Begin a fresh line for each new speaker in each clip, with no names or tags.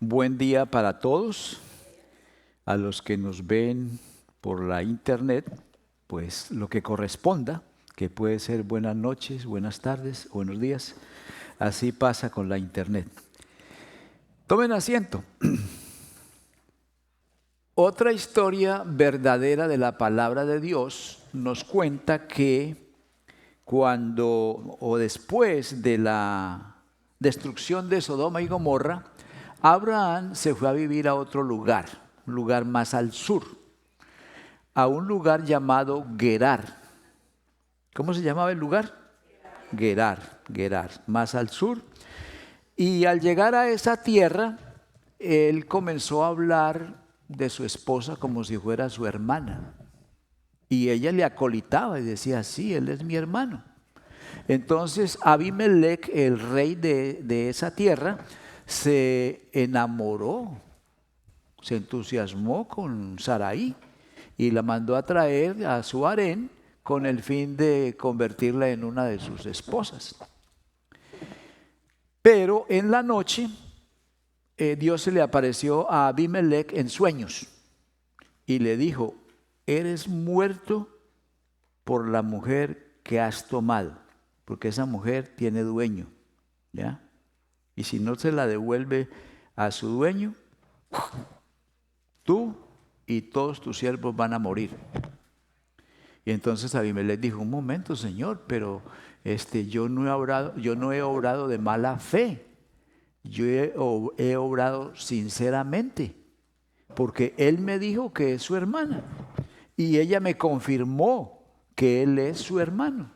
Buen día para todos. A los que nos ven por la internet, pues lo que corresponda, que puede ser buenas noches, buenas tardes, buenos días. Así pasa con la internet. Tomen asiento. Otra historia verdadera de la palabra de Dios nos cuenta que cuando o después de la destrucción de Sodoma y Gomorra, Abraham se fue a vivir a otro lugar, un lugar más al sur, a un lugar llamado Gerar. ¿Cómo se llamaba el lugar? Gerar, más al sur. Y al llegar a esa tierra, él comenzó a hablar de su esposa como si fuera su hermana. Y ella le acolitaba y decía, sí, él es mi hermano. Entonces Abimelech, el rey de esa tierra, se enamoró, se entusiasmó con Sarai y la mandó a traer a su harén con el fin de convertirla en una de sus esposas. Pero en la noche Dios se le apareció a Abimelech en sueños y le dijo, eres muerto por la mujer que has tomado, porque esa mujer tiene dueño, ¿ya? Y si no se la devuelve a su dueño, tú y todos tus siervos van a morir. Y entonces Abimelech dijo, un momento, Señor, pero yo no he obrado de mala fe. Yo he obrado sinceramente, porque él me dijo que es su hermana y ella me confirmó que él es su hermano.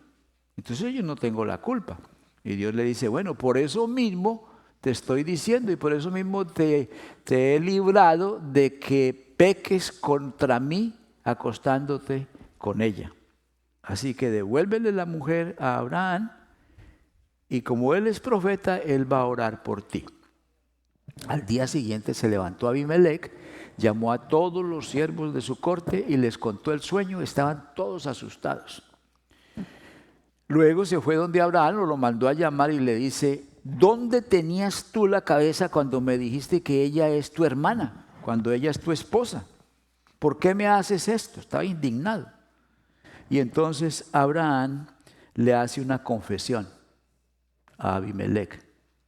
Entonces yo no tengo la culpa. Y Dios le dice, bueno, por eso mismo te estoy diciendo y por eso mismo te he librado de que peques contra mí acostándote con ella. Así que devuélvele la mujer a Abraham y como él es profeta, él va a orar por ti. Al día siguiente se levantó Abimelech, llamó a todos los siervos de su corte y les contó el sueño. Estaban todos asustados. Luego se fue donde Abraham, lo mandó a llamar y le dice, ¿dónde tenías tú la cabeza cuando me dijiste que ella es tu hermana, cuando ella es tu esposa? ¿Por qué me haces esto? Estaba indignado. Y entonces Abraham le hace una confesión a Abimelech.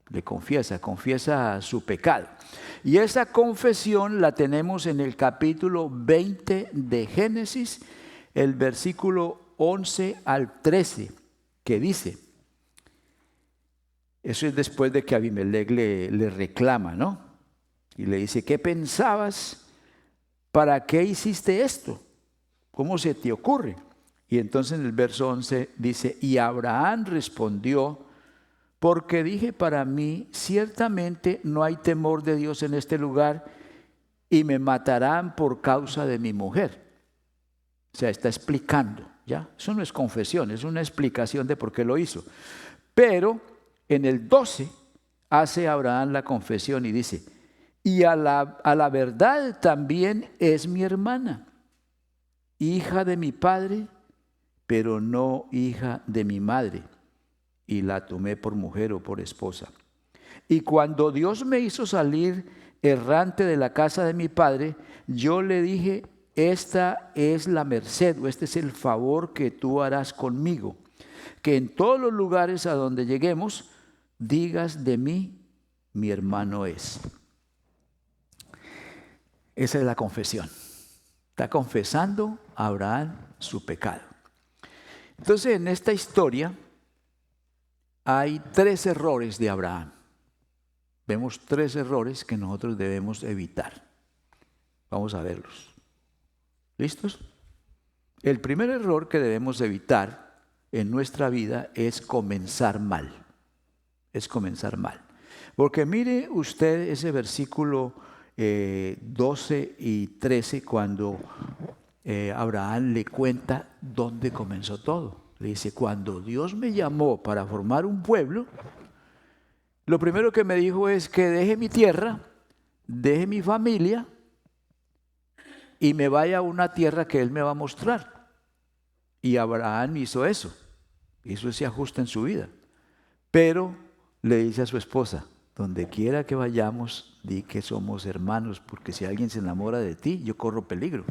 Le confiesa su pecado. Y esa confesión la tenemos en el capítulo 20 de Génesis, el versículo 11 al 13, que dice, eso es después de que Abimelech le reclama, ¿no? Y le dice, ¿qué pensabas? ¿Para qué hiciste esto? ¿Cómo se te ocurre? Y entonces en el verso 11 dice, y Abraham respondió, porque dije para mí, ciertamente no hay temor de Dios en este lugar y me matarán por causa de mi mujer. O sea, está explicando, ¿ya? Eso no es confesión, es una explicación de por qué lo hizo. Pero en el 12 hace Abraham la confesión y dice, y a la verdad también es mi hermana, hija de mi padre, pero no hija de mi madre. Y la tomé por mujer o por esposa. Y cuando Dios me hizo salir errante de la casa de mi padre, yo le dije, esta es la merced o este es el favor que tú harás conmigo, que en todos los lugares a donde lleguemos, digas de mí, mi hermano es. Esa es la confesión. Está confesando a Abraham su pecado. Entonces en esta historia hay 3 errores de Abraham. Vemos 3 errores que nosotros debemos evitar. Vamos a verlos. ¿Listos? El primer error que debemos evitar en nuestra vida es comenzar mal. Es comenzar mal. Porque mire usted ese versículo 12 y 13 cuando Abraham le cuenta dónde comenzó todo. Le dice, cuando Dios me llamó para formar un pueblo, lo primero que me dijo es que deje mi tierra, deje mi familia y me vaya a una tierra que Él me va a mostrar. Y Abraham hizo eso, hizo ese ajuste en su vida. Pero le dice a su esposa, donde quiera que vayamos, di que somos hermanos, porque si alguien se enamora de ti, yo corro peligro.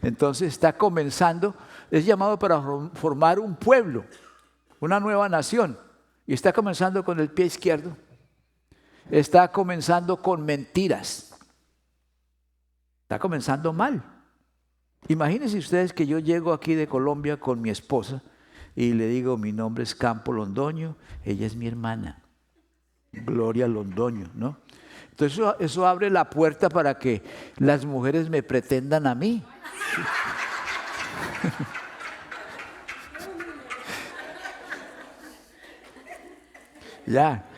Entonces está comenzando, es llamado para formar un pueblo, una nueva nación, y está comenzando con el pie izquierdo. Está comenzando con mentiras. Está comenzando mal. Imagínense ustedes que yo llego aquí de Colombia con mi esposa y le digo, mi nombre es Campo Londoño, ella es mi hermana, Gloria Londoño, ¿no? Entonces eso abre la puerta para que las mujeres me pretendan a mí. Ya,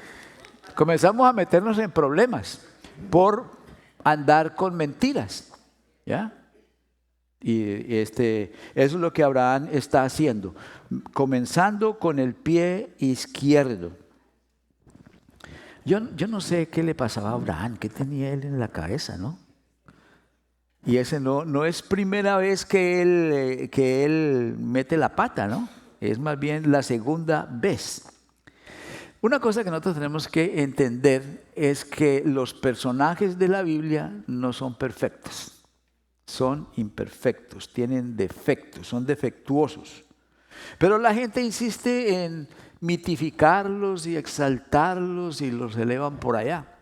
comenzamos a meternos en problemas por andar con mentiras, ¿ya? Y eso es lo que Abraham está haciendo, comenzando con el pie izquierdo. Yo no sé qué le pasaba a Abraham, qué tenía él en la cabeza, ¿no? Y ese no es primera vez que él mete la pata, ¿no? Es más bien la segunda vez. Una cosa que nosotros tenemos que entender es que los personajes de la Biblia no son perfectos, son imperfectos, tienen defectos, son defectuosos. Pero la gente insiste en mitificarlos y exaltarlos y los elevan por allá.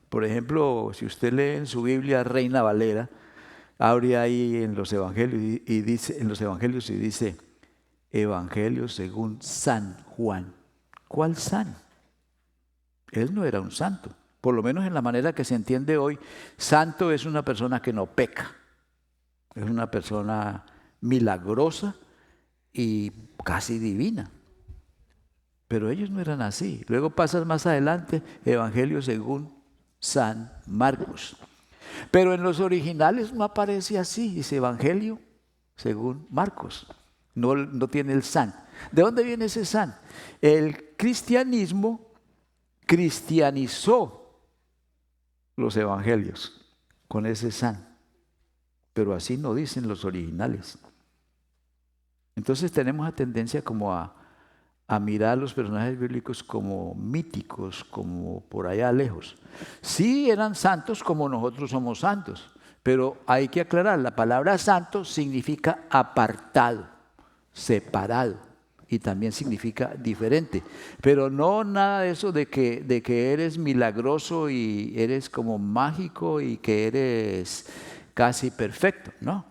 Por ejemplo, si usted lee en su Biblia Reina Valera, abre ahí en los evangelios y dice, Evangelio según San Juan. ¿Cuál San? Él no era un santo. Por lo menos en la manera que se entiende hoy, santo es una persona que no peca. Es una persona milagrosa y casi divina. Pero ellos no eran así. Luego pasas más adelante, Evangelio según San Marcos. Pero en los originales no aparece así, dice Evangelio según Marcos. No tiene el San. ¿De dónde viene ese San? El cristianismo cristianizó los evangelios con ese San. Pero así no dicen los originales. Entonces tenemos la tendencia como a mirar a los personajes bíblicos como míticos, como por allá lejos. Sí eran santos como nosotros somos santos, pero hay que aclarar, la palabra santo significa apartado, separado, y también significa diferente. Pero no nada de eso de que eres milagroso y eres como mágico y que eres casi perfecto, ¿no?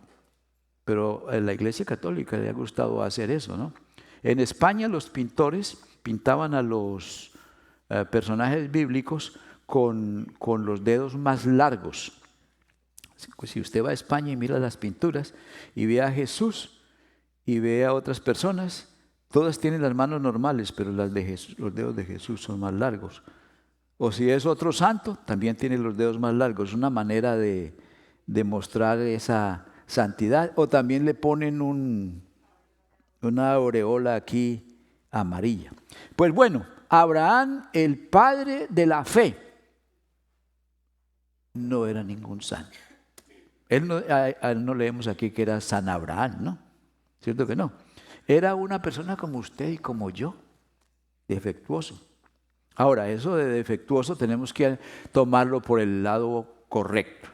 Pero a la Iglesia Católica le ha gustado hacer eso, ¿no? En España los pintores pintaban a los personajes bíblicos con los dedos más largos. Si usted va a España y mira las pinturas y ve a Jesús y ve a otras personas, todas tienen las manos normales, pero los dedos de Jesús son más largos. O si es otro santo, también tiene los dedos más largos. Es una manera de mostrar esa santidad. O también le ponen una aureola aquí amarilla. Pues bueno, Abraham, el padre de la fe, no era ningún santo. A él no leemos aquí que era San Abraham, ¿no? ¿Cierto que no? Era una persona como usted y como yo, defectuoso. Ahora, eso de defectuoso tenemos que tomarlo por el lado correcto.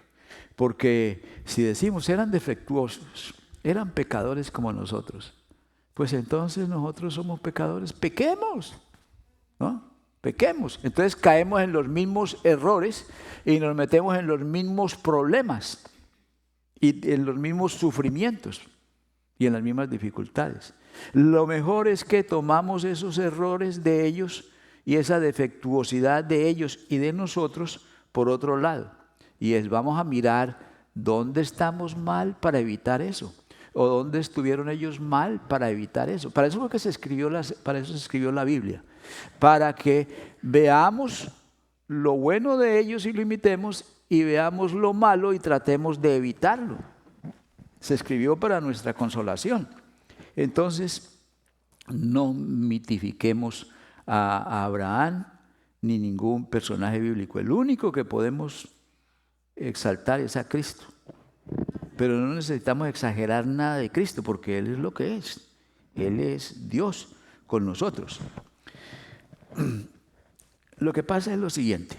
Porque si decimos eran defectuosos, eran pecadores como nosotros, pues entonces nosotros somos pecadores, pequemos, ¿no? Pequemos. Entonces caemos en los mismos errores y nos metemos en los mismos problemas y en los mismos sufrimientos y en las mismas dificultades. Lo mejor es que tomamos esos errores de ellos y esa defectuosidad de ellos y de nosotros por otro lado. Y vamos a mirar dónde estamos mal para evitar eso. O dónde estuvieron ellos mal para evitar eso. Para eso fue que se escribió la Biblia. Para que veamos lo bueno de ellos y lo imitemos y veamos lo malo y tratemos de evitarlo. Se escribió para nuestra consolación. Entonces, no mitifiquemos a Abraham ni ningún personaje bíblico. El único que podemos exaltar es a Cristo. Pero no necesitamos exagerar nada de Cristo porque Él es lo que es. Él es Dios con nosotros. lo que pasa es lo siguiente.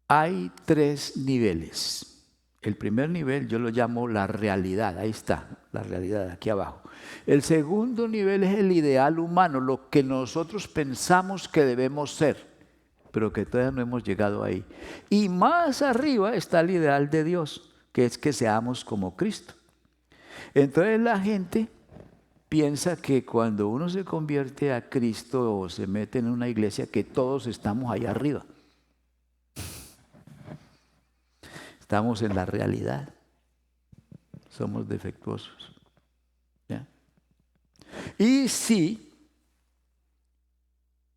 Hay 3 niveles. El primer nivel yo lo llamo la realidad. Ahí está, la realidad, aquí abajo. El segundo nivel es el ideal humano, lo que nosotros pensamos que debemos ser, pero que todavía no hemos llegado ahí. Y más arriba está el ideal de Dios, que es que seamos como Cristo. Entonces la gente piensa que cuando uno se convierte a Cristo o se mete en una iglesia, que todos estamos allá arriba. Estamos en la realidad. Somos defectuosos. ¿Ya? Y si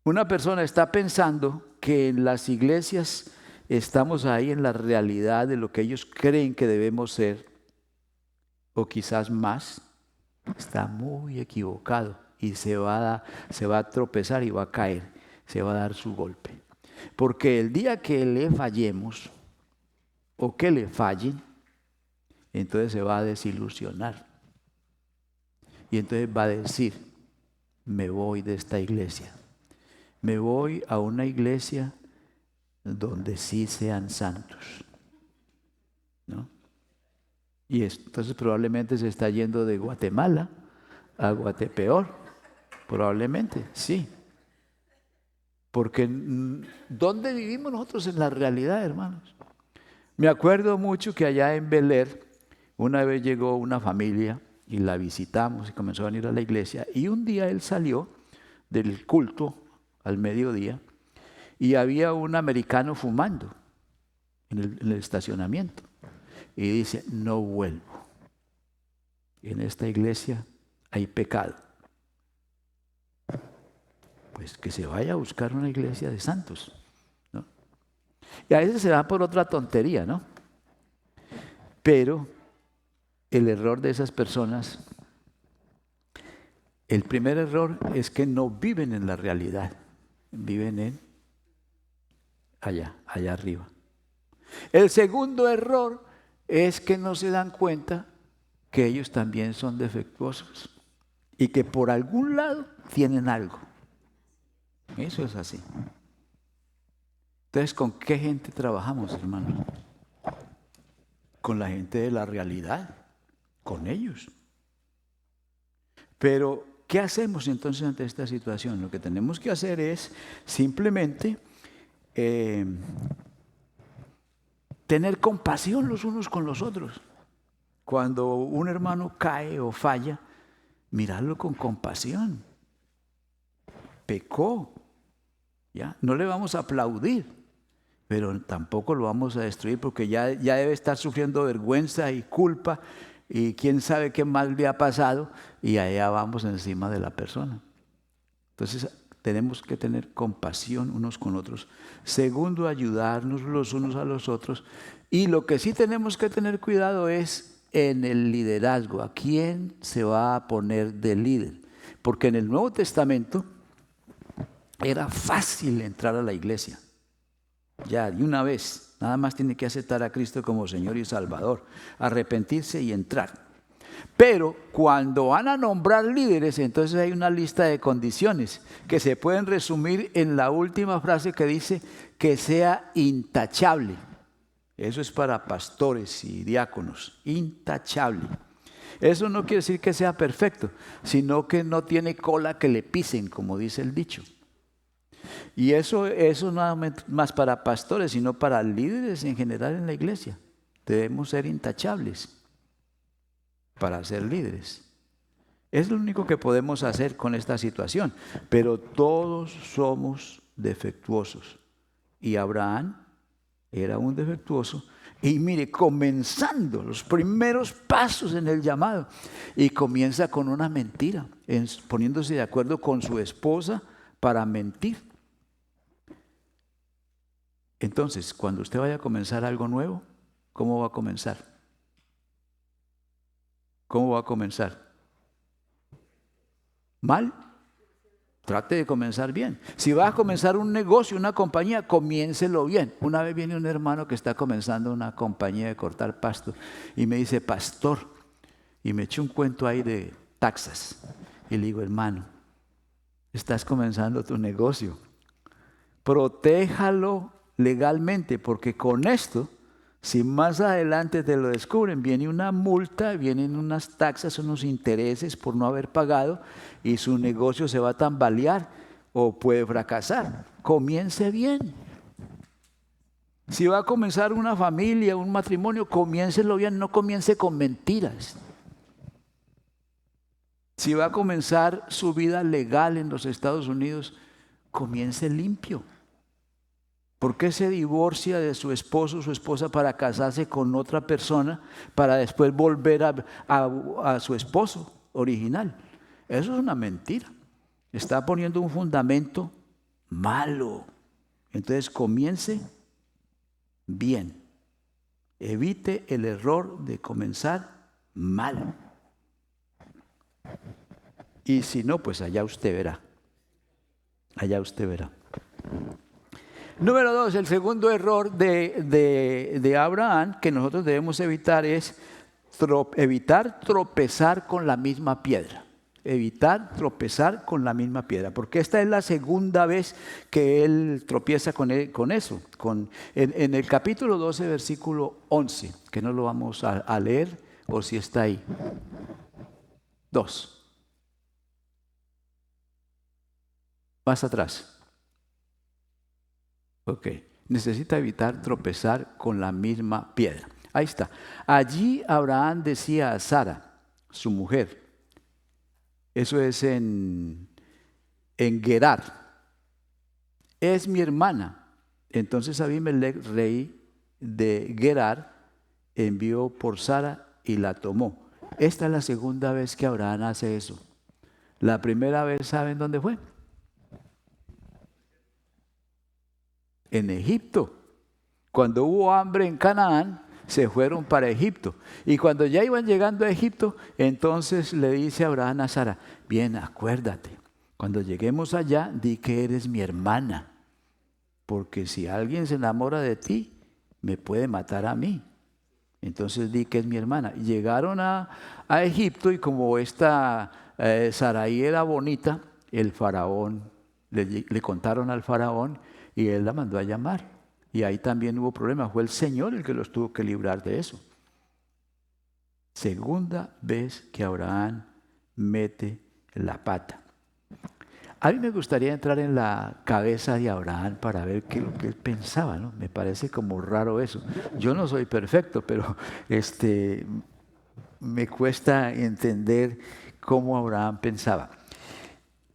una persona está pensando que en las iglesias estamos ahí en la realidad de lo que ellos creen que debemos ser, o quizás más, está muy equivocado y se va a tropezar y va a caer, se va a dar su golpe. Porque el día que le fallemos o que le fallen, entonces se va a desilusionar. Y entonces va a decir, me voy de esta iglesia. Me voy a una iglesia donde sí sean santos, ¿no? Y entonces probablemente se está yendo de Guatemala a Guatepeor. Probablemente, sí. Porque ¿dónde vivimos nosotros en la realidad, hermanos? Me acuerdo mucho que allá en Bel Air, una vez llegó una familia y la visitamos y comenzó a venir a la iglesia. Y un día él salió del culto al mediodía y había un americano fumando en el estacionamiento. Y dice, no vuelvo. En esta iglesia hay pecado. Pues que se vaya a buscar una iglesia de santos, ¿no? Y a veces se va por otra tontería, ¿no? Pero el error de esas personas, el primer error es que no viven en la realidad, viven en allá arriba. El segundo error es que no se dan cuenta que ellos también son defectuosos y que por algún lado tienen algo. Eso es así. Entonces, ¿con qué gente trabajamos, hermano? Con la gente de la realidad, con ellos. Pero, ¿qué hacemos entonces ante esta situación? Lo que tenemos que hacer es simplemente tener compasión los unos con los otros. Cuando un hermano cae o falla, mirarlo con compasión. Pecó, ¿ya? No le vamos a aplaudir, pero tampoco lo vamos a destruir porque ya debe estar sufriendo vergüenza y culpa y quién sabe qué mal le ha pasado y allá vamos encima de la persona. Entonces tenemos que tener compasión unos con otros. Segundo, ayudarnos los unos a los otros. Y lo que sí tenemos que tener cuidado es en el liderazgo. ¿A quién se va a poner de líder? Porque en el Nuevo Testamento era fácil entrar a la iglesia. Ya, de una vez, nada más tiene que aceptar a Cristo como Señor y Salvador, arrepentirse y entrar. Pero cuando van a nombrar líderes, entonces hay una lista de condiciones que se pueden resumir en la última frase que dice que sea intachable. Eso es para pastores y diáconos, intachable. Eso no quiere decir que sea perfecto, sino que no tiene cola que le pisen, como dice el dicho. Y eso no es más para pastores, sino para líderes en general en la iglesia. Debemos ser intachables para ser líderes. Es lo único que podemos hacer con esta situación. Pero todos somos defectuosos. Y Abraham era un defectuoso. Y mire, comenzando los primeros pasos en el llamado. Y comienza con una mentira, poniéndose de acuerdo con su esposa para mentir. Entonces, cuando usted vaya a comenzar algo nuevo, ¿cómo va a comenzar? ¿Cómo va a comenzar? ¿Mal? Trate de comenzar bien. Si va a comenzar un negocio, una compañía, comiéncelo bien. Una vez viene un hermano que está comenzando una compañía de cortar pasto y me dice, pastor, y me echó un cuento ahí de taxas. Y le digo, hermano, estás comenzando tu negocio. Protéjalo legalmente, porque con esto, si más adelante te lo descubren, viene una multa, vienen unas taxas, unos intereses por no haber pagado y su negocio se va a tambalear o puede fracasar. Comience bien. Si va a comenzar una familia, un matrimonio, comiéncelo bien, no comience con mentiras. Si va a comenzar su vida legal en los Estados Unidos, comience limpio. ¿Por qué se divorcia de su esposo o su esposa para casarse con otra persona para después volver a su esposo original? Eso es una mentira. Está poniendo un fundamento malo. Entonces comience bien. Evite el error de comenzar mal. Y si no, pues allá usted verá. Allá usted verá. Número 2, el segundo error de Abraham que nosotros debemos evitar es evitar tropezar con la misma piedra. Evitar tropezar con la misma piedra, porque esta es la segunda vez que él tropieza con eso. En el capítulo 12, versículo 11, que no lo vamos a leer, o si está ahí. 2. Más atrás. Ok, necesita evitar tropezar con la misma piedra. Ahí está. Allí Abraham decía a Sara, su mujer, eso es en Gerar, es mi hermana. Entonces Abimelech, rey de Gerar, envió por Sara y la tomó. Esta es la segunda vez que Abraham hace eso. La primera vez, ¿saben dónde fue? En Egipto. Cuando hubo hambre en Canaán, se fueron para Egipto. Y cuando ya iban llegando a Egipto, entonces le dice Abraham a Sara, bien, acuérdate, cuando lleguemos allá, di que eres mi hermana, porque si alguien se enamora de ti, me puede matar a mí. Entonces di que es mi hermana. Y llegaron a Egipto y como esta Sarai era bonita, el faraón, le contaron al faraón y él la mandó a llamar. Y ahí también hubo problemas. Fue el Señor el que los tuvo que librar de eso. Segunda vez que Abraham mete la pata. A mí me gustaría entrar en la cabeza de Abraham para ver qué es lo que él pensaba, ¿no? Me parece como raro eso. Yo no soy perfecto, pero me cuesta entender cómo Abraham pensaba.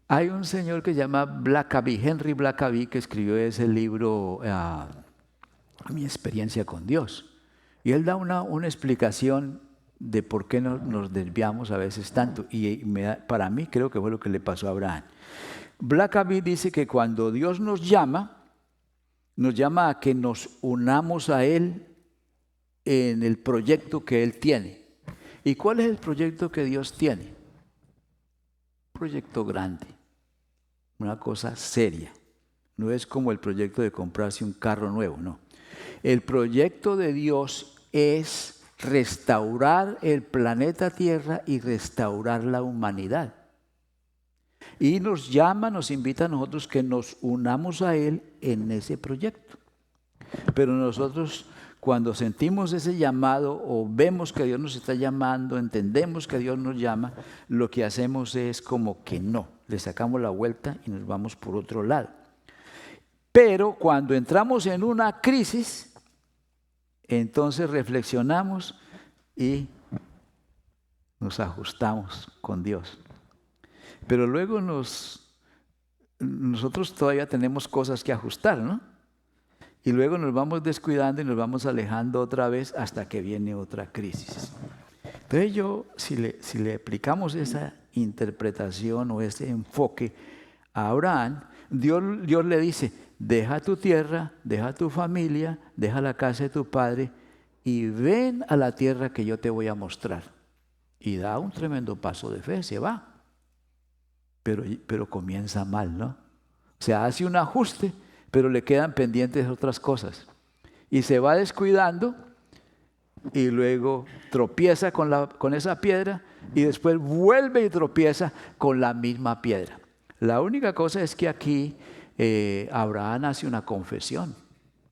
Hay un señor que se llama Blackaby, Henry Blackaby, que escribió ese libro, Mi experiencia con Dios. Y él da una explicación de por qué nos desviamos a veces tanto. Y para mí creo que fue lo que le pasó a Abraham. Blackaby dice que cuando Dios nos llama a que nos unamos a Él en el proyecto que Él tiene. ¿Y cuál es el proyecto que Dios tiene? Un proyecto grande, una cosa seria. No es como el proyecto de comprarse un carro nuevo, no. El proyecto de Dios es restaurar el planeta Tierra y restaurar la humanidad. Y nos llama, nos invita a nosotros que nos unamos a Él en ese proyecto. Pero nosotros cuando sentimos ese llamado o vemos que Dios nos está llamando, entendemos que Dios nos llama, lo que hacemos es como que no, le sacamos la vuelta y nos vamos por otro lado. Pero cuando entramos en una crisis, entonces reflexionamos y nos ajustamos con Dios. Pero luego nosotros todavía tenemos cosas que ajustar, ¿no? Y luego nos vamos descuidando y nos vamos alejando otra vez hasta que viene otra crisis. Entonces si le aplicamos esa interpretación o ese enfoque a Abraham, Dios le dice, deja tu tierra, deja tu familia, deja la casa de tu padre y ven a la tierra que yo te voy a mostrar. Y da un tremendo paso de fe, se va. Pero comienza mal, ¿no? O sea, hace un ajuste, pero le quedan pendientes otras cosas. Y se va descuidando y luego tropieza con esa piedra y después vuelve y tropieza con la misma piedra. La única cosa es que aquí Abraham hace una confesión.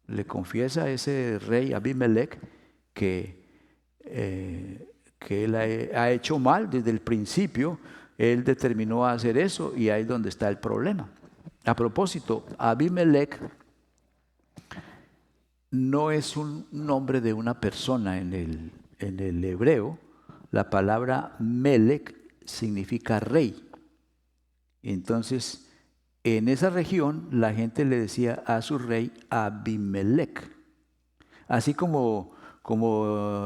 Le confiesa a ese rey Abimelech que él ha hecho mal desde el principio. Él determinó hacer eso y ahí es donde está el problema. A propósito, Abimelech no es un nombre de una persona en el hebreo. La palabra Melech significa rey. Entonces, en esa región la gente le decía a su rey Abimelech. Así como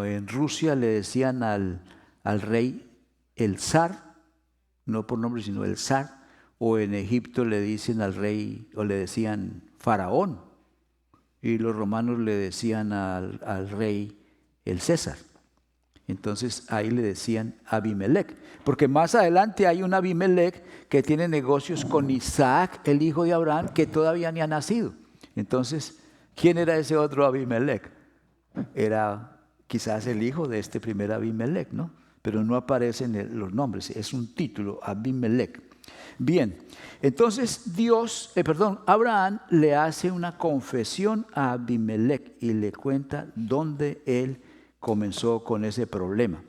en Rusia le decían al rey el zar, no por nombre sino el zar, o en Egipto le dicen al rey o le decían faraón, y los romanos le decían al rey el César. Entonces ahí le decían Abimelech, porque más adelante hay un Abimelech que tiene negocios con Isaac, el hijo de Abraham, que todavía ni ha nacido. Entonces, ¿quién era ese otro Abimelech? Era quizás el hijo de este primer Abimelech, ¿no? Pero no aparecen los nombres, es un título, Abimelech. Bien, entonces Abraham le hace una confesión a Abimelech y le cuenta dónde él comenzó con ese problema.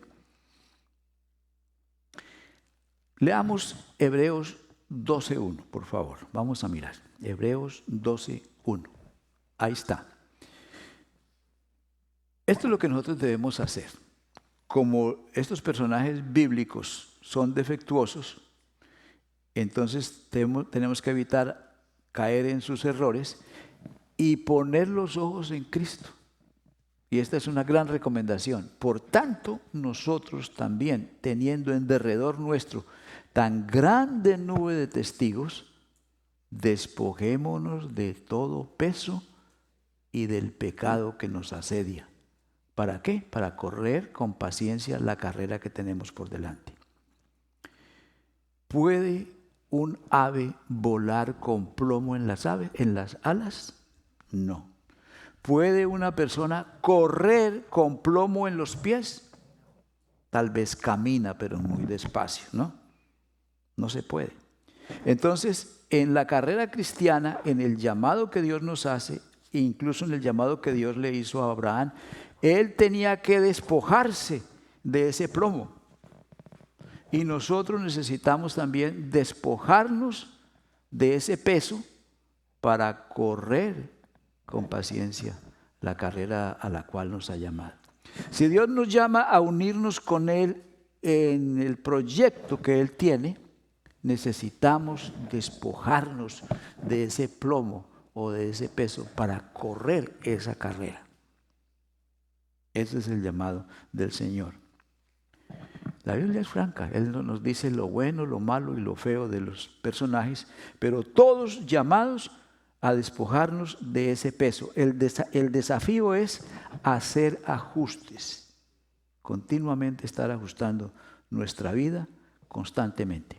Leamos Hebreos 12:1, por favor. Vamos a mirar. Hebreos 12:1. Ahí está. Esto es lo que nosotros debemos hacer. Como estos personajes bíblicos son defectuosos, entonces tenemos que evitar caer en sus errores y poner los ojos en Cristo. Y esta es una gran recomendación. Por tanto, nosotros también, teniendo en derredor nuestro tan grande nube de testigos, despojémonos de todo peso y del pecado que nos asedia. ¿Para qué? Para correr con paciencia la carrera que tenemos por delante. ¿Puede un ave volar con plomo en las alas? No. ¿Puede una persona correr con plomo en los pies? Tal vez camina, pero muy despacio, ¿no? No se puede. Entonces, en la carrera cristiana, en el llamado que Dios nos hace, incluso en el llamado que Dios le hizo a Abraham, él tenía que despojarse de ese plomo. Y nosotros necesitamos también despojarnos de ese peso para correr con paciencia la carrera a la cual nos ha llamado. Si Dios nos llama a unirnos con Él en el proyecto que Él tiene, necesitamos despojarnos de ese plomo o de ese peso para correr esa carrera. Ese es el llamado del Señor. La Biblia es franca, Él nos dice lo bueno, lo malo y lo feo de los personajes, pero todos llamados a despojarnos de ese peso. El desafío es hacer ajustes, continuamente estar ajustando nuestra vida constantemente.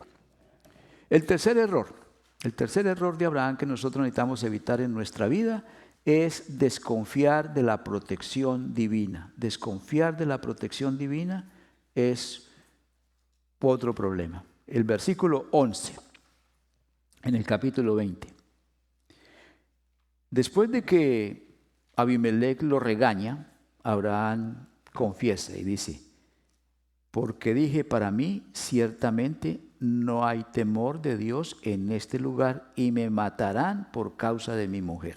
El tercer error de Abraham que nosotros necesitamos evitar en nuestra vida es desconfiar de la protección divina. Desconfiar de la protección divina es otro problema. El versículo 11, en el capítulo 20. Después de que Abimelech lo regaña, Abraham confiesa y dice: porque dije para mí, ciertamente no hay temor de Dios en este lugar y me matarán por causa de mi mujer.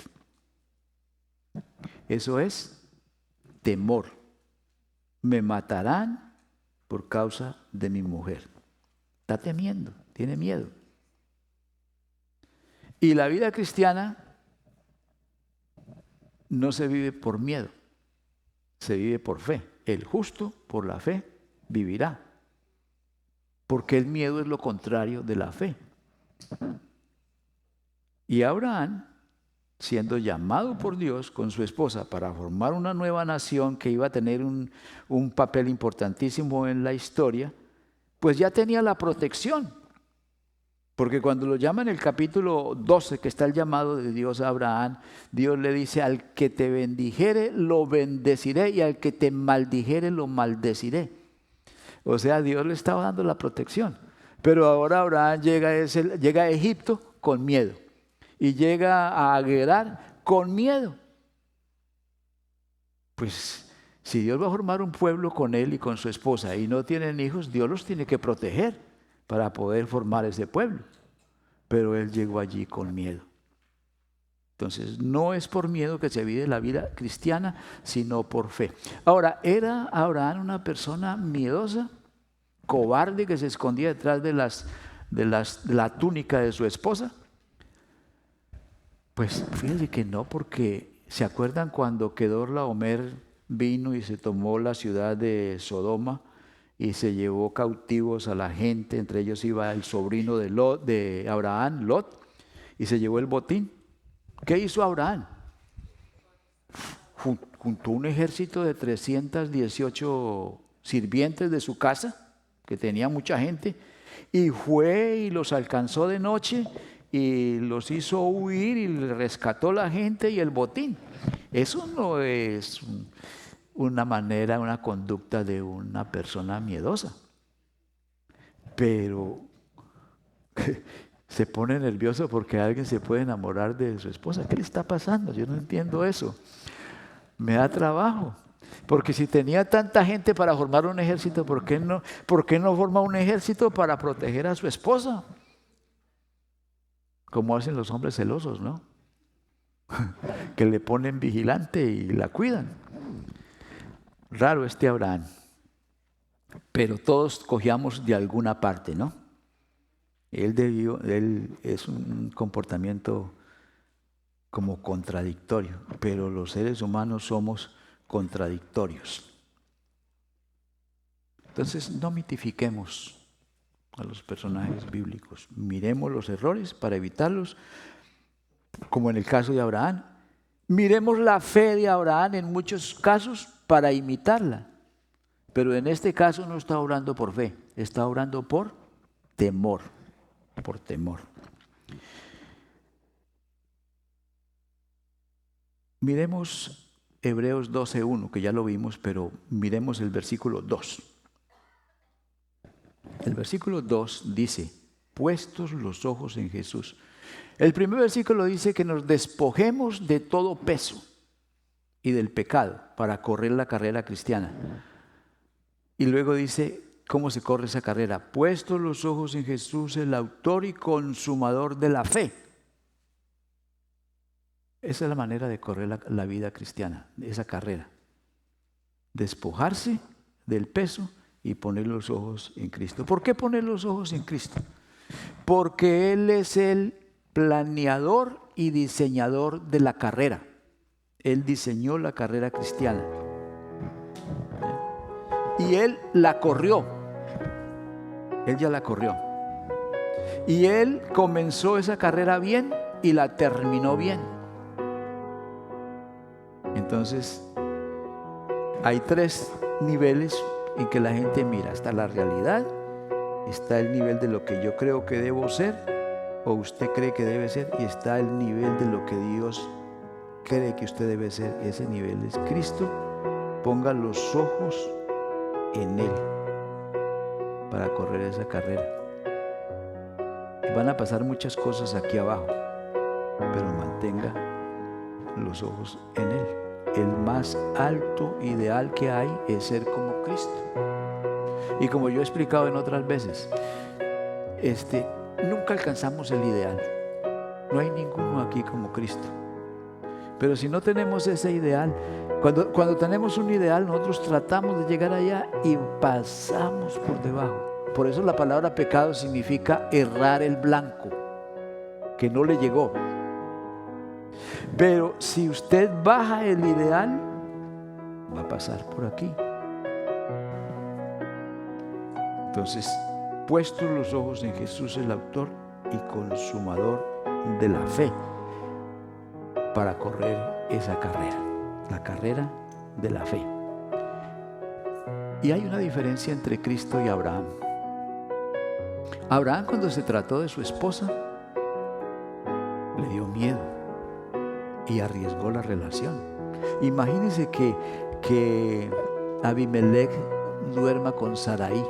Eso es temor. Me matarán por causa de mi mujer. Está temiendo, tiene miedo. Y la vida cristiana no se vive por miedo, se vive por fe. El justo por la fe vivirá, porque el miedo es lo contrario de la fe. Y Abraham, siendo llamado por Dios con su esposa para formar una nueva nación que iba a tener un papel importantísimo en la historia, pues ya tenía la protección. Porque cuando lo llama en el capítulo 12, que está el llamado de Dios a Abraham, Dios le dice: al que te bendijere, lo bendeciré, y al que te maldijere, lo maldeciré. O sea, Dios le estaba dando la protección. Pero ahora Abraham llega a Egipto con miedo y llega a Gerar con miedo. Pues si Dios va a formar un pueblo con él y con su esposa y no tienen hijos, Dios los tiene que proteger para poder formar ese pueblo. Pero él llegó allí con miedo. Entonces, no es por miedo que se vive la vida cristiana, sino por fe. Ahora, ¿era Abraham una persona miedosa, cobarde, que se escondía detrás de la túnica de su esposa? Pues fíjense que no, porque ¿se acuerdan cuando Kedorlaomer vino y se tomó la ciudad de Sodoma y se llevó cautivos a la gente? Entre ellos iba el sobrino de Abraham, Lot, y se llevó el botín. ¿Qué hizo Abraham? Juntó un ejército de 318 sirvientes de su casa, que tenía mucha gente, y fue y los alcanzó de noche y los hizo huir y le rescató la gente y el botín. Eso no es una manera, una conducta de una persona miedosa. Pero se pone nervioso porque alguien se puede enamorar de su esposa. ¿Qué le está pasando? Yo no entiendo eso. Me da trabajo. Porque si tenía tanta gente para formar un ejército, ¿por qué no forma un ejército para proteger a su esposa? Como hacen los hombres celosos, ¿no? Que le ponen vigilante y la cuidan. Raro este Abraham. Pero todos cogíamos de alguna parte, ¿no? Él es un comportamiento como contradictorio, pero los seres humanos somos contradictorios. Entonces, no mitifiquemos a los personajes bíblicos. Miremos los errores para evitarlos, como en el caso de Abraham. Miremos la fe de Abraham en muchos casos para imitarla. Pero en este caso no está orando por fe, está orando por temor. Por temor. Miremos Hebreos 12:1, que ya lo vimos, pero miremos el versículo 2. El versículo 2 dice, puestos los ojos en Jesús. El primer versículo dice que nos despojemos de todo peso y del pecado para correr la carrera cristiana. Y luego dice, ¿cómo se corre esa carrera? Puestos los ojos en Jesús, el autor y consumador de la fe. Esa es la manera de correr la vida cristiana, esa carrera. Despojarse del peso y poner los ojos en Cristo. ¿Por qué poner los ojos en Cristo? Porque Él es el planeador y diseñador de la carrera. Él diseñó la carrera cristiana. Y Él la corrió. Él ya la corrió. Y Él comenzó esa carrera bien y la terminó bien. Entonces, hay 3 niveles en que la gente mira. Está la realidad, está el nivel de lo que yo creo que debo ser o usted cree que debe ser, y está el nivel de lo que Dios cree que usted debe ser. Ese nivel es Cristo. Ponga los ojos en Él para correr esa carrera. Van a pasar muchas cosas aquí abajo, pero mantenga los ojos en Él. El más alto ideal que hay es ser como Cristo. Y como yo he explicado en otras veces, nunca alcanzamos el ideal. No hay ninguno aquí como Cristo. Pero si no tenemos ese ideal, cuando tenemos un ideal, nosotros tratamos de llegar allá y pasamos por debajo. Por eso la palabra pecado significa errar el blanco, que no le llegó. Pero si usted baja el ideal, va a pasar por aquí. Entonces, puestos los ojos en Jesús, el autor y consumador de la fe, para correr esa carrera, la carrera de la fe. Y hay una diferencia entre Cristo y Abraham. Abraham, cuando se trató de su esposa, le dio miedo y arriesgó la relación. Imagínense que Abimelech duerma con Sarai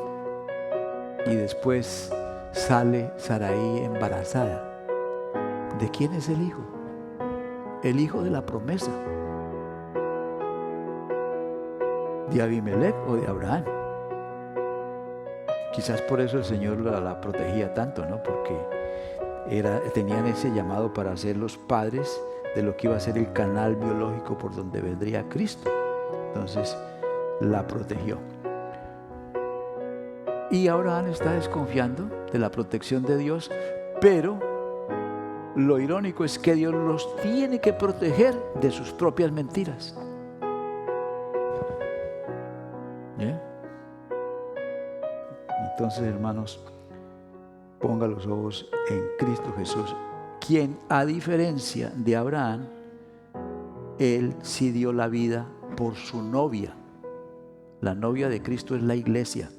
y después sale Sarai embarazada. ¿De quién es el hijo? El hijo de la promesa. ¿De Abimelech o de Abraham? Quizás por eso el Señor la protegía tanto, ¿no? Porque tenían ese llamado para ser los padres de lo que iba a ser el canal biológico por donde vendría Cristo. Entonces la protegió. Y Abraham está desconfiando de la protección de Dios, pero lo irónico es que Dios los tiene que proteger de sus propias mentiras. ¿Yeah? Entonces, hermanos, ponga los ojos en Cristo Jesús, quien, a diferencia de Abraham, él sí dio la vida por su novia. La novia de Cristo es la iglesia.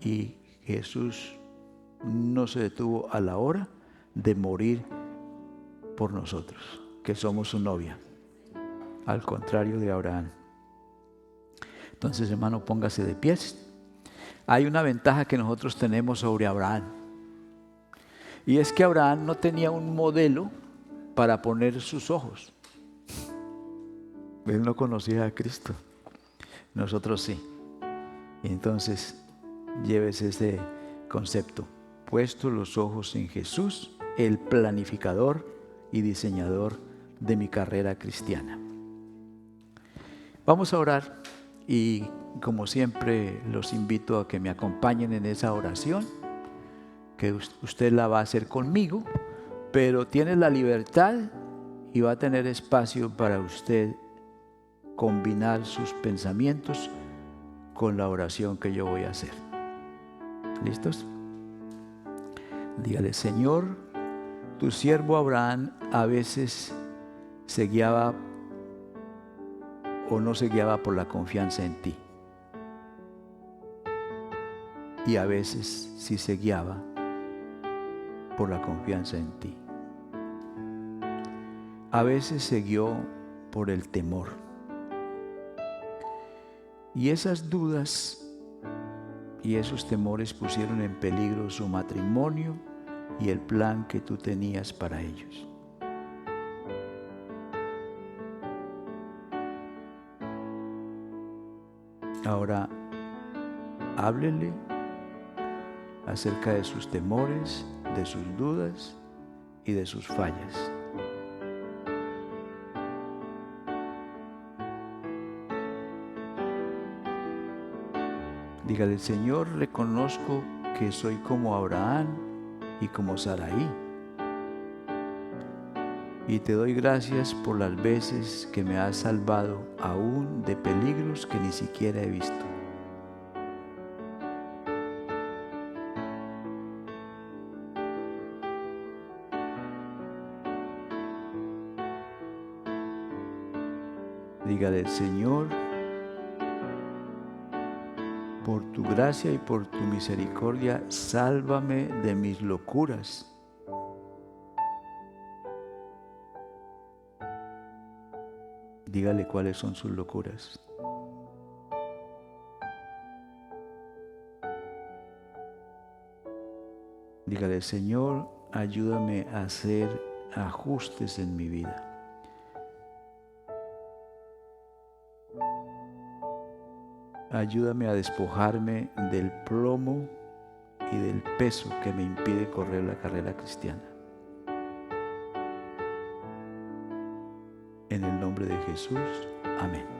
Y Jesús no se detuvo a la hora de morir por nosotros, que somos su novia, al contrario de Abraham. Entonces, hermano, póngase de pies. Hay una ventaja que nosotros tenemos sobre Abraham, y es que Abraham no tenía un modelo para poner sus ojos. Él no conocía a Cristo, nosotros sí. Y entonces llévese ese concepto: puesto los ojos en Jesús, el planificador y diseñador de mi carrera cristiana. Vamos a orar, y como siempre los invito a que me acompañen en esa oración, que usted la va a hacer conmigo, pero tiene la libertad y va a tener espacio para usted combinar sus pensamientos con la oración que yo voy a hacer. ¿Listos? Dígale: Señor, tu siervo Abraham a veces se guiaba o no se guiaba por la confianza en ti, y a veces sí se guiaba por la confianza en ti. A veces se guió por el temor, y esas dudas y esos temores pusieron en peligro su matrimonio y el plan que tú tenías para ellos. Ahora háblele acerca de sus temores, de sus dudas y de sus fallas. Dígale: Señor, reconozco que soy como Abraham y como Sarai, y te doy gracias por las veces que me has salvado aún de peligros que ni siquiera he visto. Dígale: Señor, por tu gracia y por tu misericordia, sálvame de mis locuras. Dígale cuáles son sus locuras. Dígale: Señor, ayúdame a hacer ajustes en mi vida. Ayúdame a despojarme del plomo y del peso que me impide correr la carrera cristiana. En el nombre de Jesús, amén.